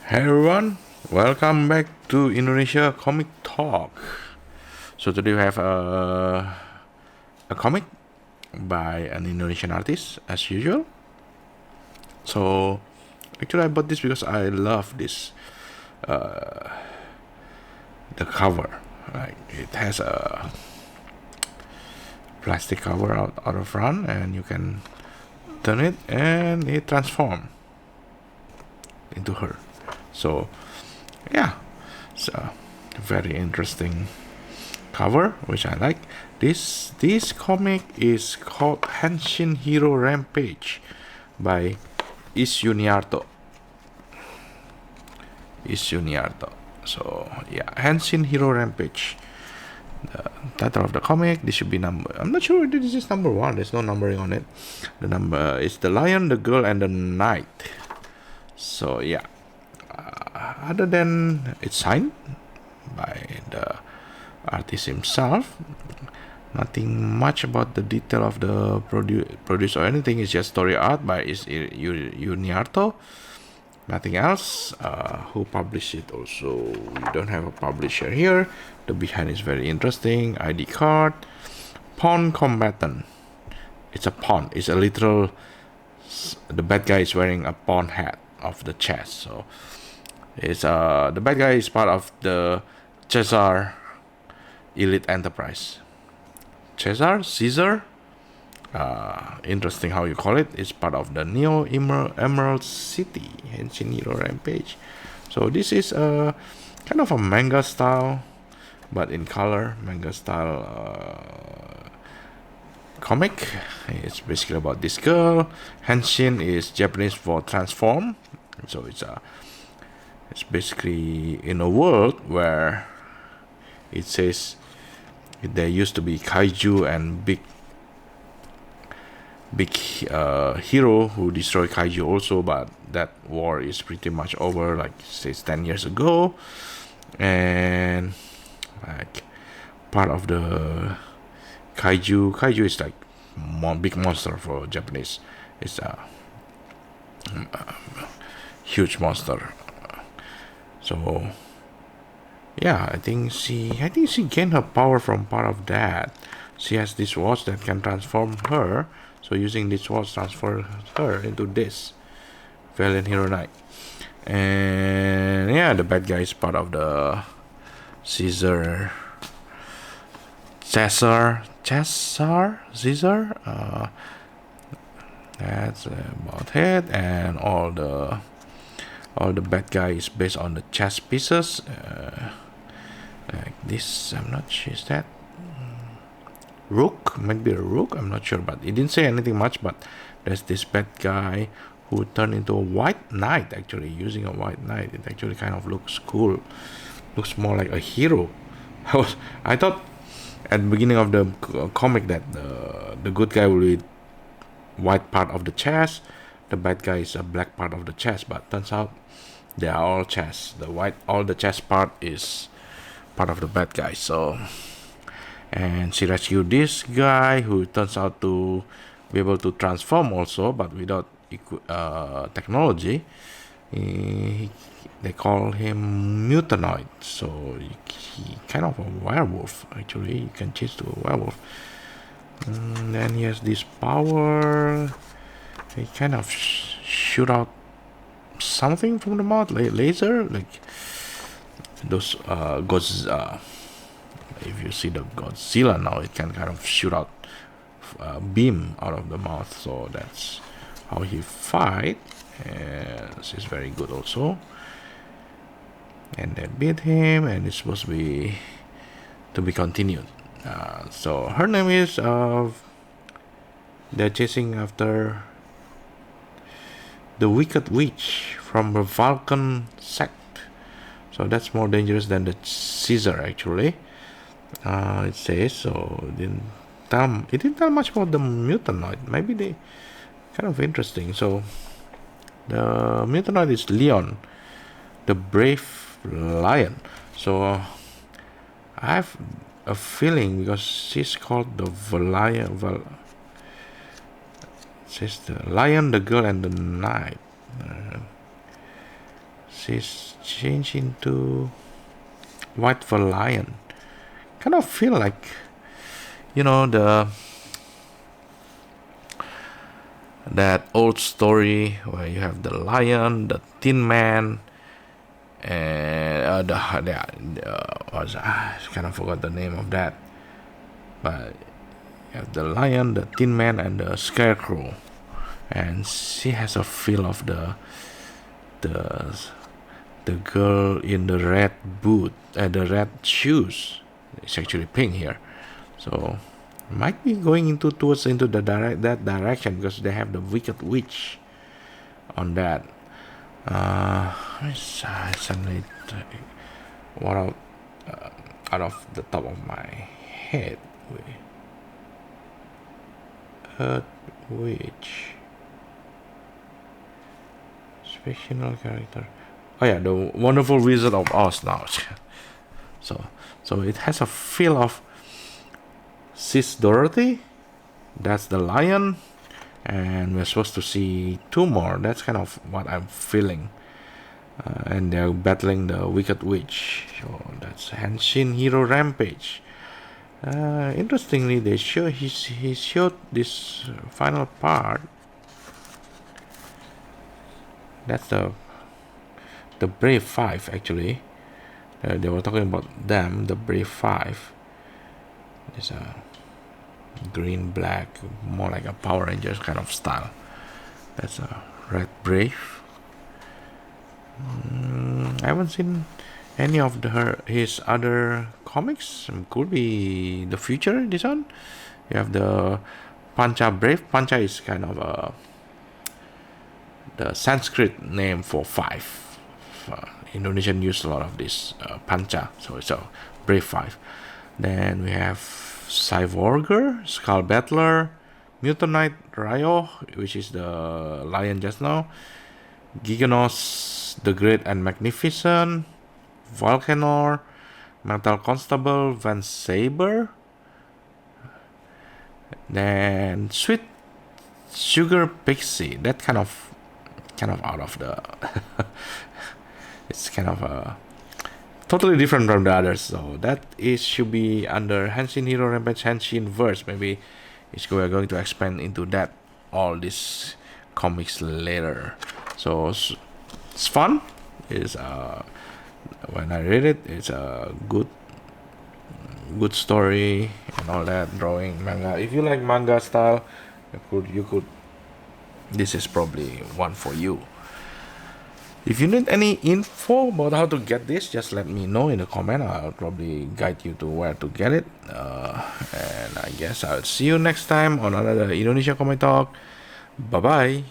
Hey everyone, welcome back to Indonesia Comic Talk. So today we have a comic by an Indonesian artist as usual. So actually I bought this because I love this the cover. Like it has a plastic cover out of front and you can turn it and it transforms into her. So yeah, it's a very interesting cover which I like. This comic is called Henshin Hero Rampage by Is Yuniarto. So yeah, Henshin Hero Rampage. The title of the comic. This should be number. I'm not sure this is number 1. There's no numbering on it. The number is the Lion, the Girl, and the Knight. So yeah. Other than it's signed by the artist himself, nothing much about the detail of the produce or anything. It's just story art by Is Yuniarto. Nothing else. Who published it also? We don't have a publisher here. The behind is very interesting. ID card. Pawn combatant. It's a pawn. It's a literal. The bad guy is wearing a pawn hat of the chest. So it's the bad guy is part of the Caesar Elite Enterprise. Caesar. Interesting how you call it. It's part of the Neo Emerald City Henshin Hero Rampage. So this is a kind of a manga style, but in color manga style comic. It's basically about this girl. Henshin is Japanese for transform. So it's basically in a world where it says there used to be kaiju and big hero who destroyed kaiju also, but that war is pretty much over, like says 10 years ago, and like part of the kaiju is like big monster for Japanese. It's a huge monster. So yeah, I think she gained her power from part of that. She has this watch that can transform her. So using this watch transfer her into this Valiant Hero Knight. And yeah, the bad guy is part of the Caesar. That's about it. And all the bad guy is based on the chess pieces. Like this, I'm not sure, is that rook? Might be a rook, I'm not sure, but it didn't say anything much. But there's this bad guy who turned into a white knight, actually using a white knight. It actually kind of looks cool, looks more like a hero. I thought at the beginning of the comic that the good guy will be white part of the chest, the bad guy is a black part of the chest, but turns out they are all chest. All the chest part is part of the bad guy. So, and she rescued this guy who turns out to be able to transform also, but without technology. They call him Mutanoid. So he kind of a werewolf. Actually, you can change to a werewolf. And then he has this power. He kind of shoot out something from the mouth, like laser, like those if you see the Godzilla now, it can kind of shoot out beam out of the mouth. So that's how he fight, and this is very good also. And they beat him, and it's supposed to be continued. So her name is they're chasing after the Wicked Witch from the Vulcan sect. So that's more dangerous than the Caesar, actually. It says so. It didn't tell much about the Mutanoid. Maybe they kind of interesting. So the Mutanoid is Leon, the brave lion. So I have a feeling, because she's called the says the Lion, the Girl, and the Knight. she's changed into white fur lion. Kind of feel like, that old story where you have the lion, the tin man, and I kind of forgot the name of that, but you have the lion, the tin man, and the scarecrow, and she has a feel of the the girl in the red boot and the red shoes. It's actually pink here, so might be going into that direction because they have the wicked witch on that. Suddenly, what out of the top of my head, Earth Witch, fictional character. Oh yeah, the Wonderful Wizard of Oz now. So it has a feel of Sis Dorothy. That's the lion, and we're supposed to see two more. That's kind of what I'm feeling. And they're battling the Wicked Witch. So that's Henshin Hero Rampage. Interestingly, he showed this final part. That's the Brave Five actually. They were talking about them, the Brave Five. There's a green, black, more like a Power Rangers kind of style. That's a Red Brave. I haven't seen any of his other comics. Could be the future. This one, you have the Pancha Brave. Pancha is kind of the Sanskrit name for five. Indonesian use a lot of this Pancha, so it's a Brave Five. Then we have Cyborger, Skull Battler, Mutant Knight Ryo, which is the lion just now, Giganos the Great and Magnificent, Volcanor, Metal Constable, Van Saber, then Sweet Sugar Pixie. That kind of out of the it's kind of totally different from the others, so that should be under Henshin Hero Rampage Henshin verse. Maybe we're going to expand into that all these comics later. So it's fun. It's when I read it, it's a good story and all that. Drawing manga. If you like manga style, you could. This is probably one for you. If you need any info about how to get this, just let me know in the comment. I'll probably guide you to where to get it. And I guess I'll see you next time on another Indonesia Comic Talk. Bye bye.